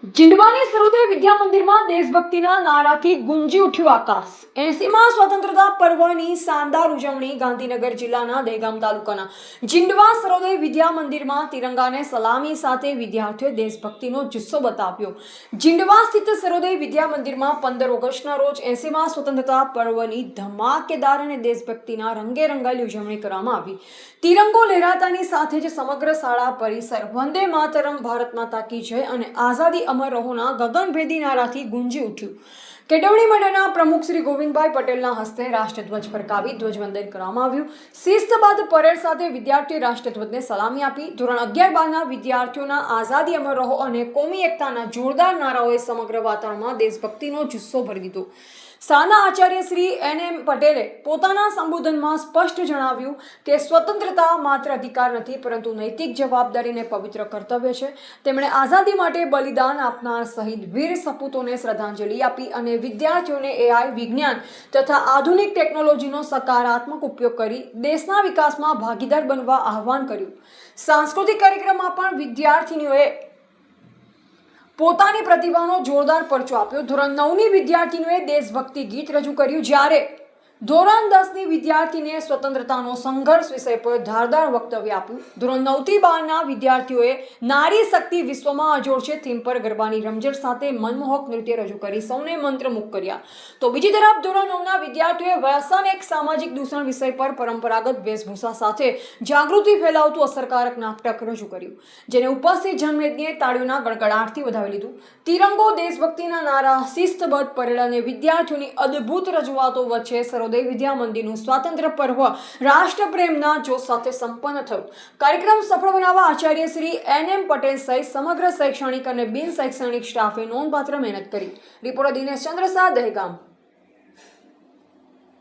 જીંડવાની સરોદય વિદ્યા મંદિરમાં દેશભક્તિના નારાથી ગુંજી ઉઠ્યું આકાશ। 80મા સ્વતંત્રતા પર્વની શાનદાર ઉજવણી ગાંધીનગર જિલ્લાના દહેગામ તાલુકાના જીંડવા સરોદય વિદ્યા મંદિરમાં તિરંગાને સલામી સાથે વિદ્યાર્થીઓએ દેશભક્તિનો જુસ્સો બતાવ્યો। જીંડવા સ્થિત સરોદય વિદ્યા મંદિરમાં 15 ઓગસ્ટના રોજ 80મા સ્વતંત્રતા પર્વની ધમાકેદાર અને દેશભક્તિના રંગે રંગાયેલી ઉજવણી કરવામાં આવી। તિરંગો લહેરાતાની સાથે જ સમગ્ર શાળા પરિસર વંદે માતરમ, ભારત માતા કી જય અને આઝાદી અમર રહોના ગગનભેદી નારાથી ગુંજી ઉઠ્યું। કેળવણી મંડળના પ્રમુખ શ્રી ગોવિંદભાઈ પટેલના હસ્તે રાષ્ટ્રધ્વજ ફરકાવી ધ્વજવંદન કરવામાં આવ્યું। શિસ્તબદ્ધ પરેડ સાથે વિદ્યાર્થીઓએ રાષ્ટ્રધ્વજને સલામી આપી। ધોરણ 11-12ના વિદ્યાર્થીઓના આઝાદી અમર રહો અને કોમી એકતાના જોરદાર નારાઓએ સમગ્ર વાતાવરણમાં દેશભક્તિનો જુસ્સો ભરી દીધો। શાળાના આચાર્ય શ્રી એન.એમ. પટેલે પોતાના સંબોધનમાં સ્પષ્ટ જણાવ્યું કે સ્વતંત્રતા માત્ર અધિકાર નથી પરંતુ નૈતિક જવાબદારી અને પવિત્ર કર્તવ્ય છે। તેમણે આઝાદી માટે બલિદાન આપનાર શહીદ વીર સપૂતોને શ્રદ્ધાંજલિ આપી અને વિદ્યાર્થીઓને એઆઈ, વિજ્ઞાન તથા આધુનિક ટેકનોલોજીનો સકારાત્મક ઉપયોગ કરી દેશના વિકાસમાં ભાગીદાર બનવા આહ્વાન કર્યું। સાંસ્કૃતિક કાર્યક્રમમાં પણ વિદ્યાર્થીનીઓએ પોતાની પ્રતિભાનો જોરદાર પરચો આપ્યો। ધોરણ 9ની વિદ્યાર્થીનીઓએ દેશભક્તિ ગીત રજૂ કર્યું, જ્યારે ધોરણ 10ની વિદ્યાર્થીનીએ સ્વતંત્રતાનો સંઘર્ષ વિષય પર ધારદાર વક્તવ્ય આપ્યું। ધોરણ 9થી 12ના વિદ્યાર્થીઓએ નારી શક્તિ વિશ્વમાં અજોડ છે થીમ પર ગરબાની રમઝટ સાથે મનમોહક નૃત્ય રજૂ કરી સૌને મંત્રમુગ્ધ કર્યા। તો બીજી તરફ ધોરણ 9ના વિદ્યાર્થીઓએ વ્યસન એક સામાજિક દૂષણ વિષય પર પરંપરાગત વેશભૂષા સાથે જાગૃતિ ફેલાવતું અસરકારક નાટક રજૂ કર્યું, જેને ઉપસ્થિત જનમેદનીએ તાળીઓના ગડગડાટથી વધાવી લીધું। તિરંગો, દેશભક્તિના નારા, શિસ્તબદ્ધ પરેડ અને વિદ્યાર્થીઓની અદ્ભુત રજૂઆતો વચ્ચે સરોદય વિદ્યા મંદિરનું સ્વાતંત્ર્ય પર્વ રાષ્ટ્રપ્રેમના જોશ સાથે સંપન્ન થયું। કાર્યક્રમ સફળ બનાવવા આચાર્ય શ્રી એન.એમ. પટેલ સહિત સમગ્ર શૈક્ષણિક અને બિન શૈક્ષણિક સ્ટાફે નોંધપાત્ર મહેનત કરી। રિપોર્ટર દિનેશ ચંદ્ર શાહ, દહેગામ।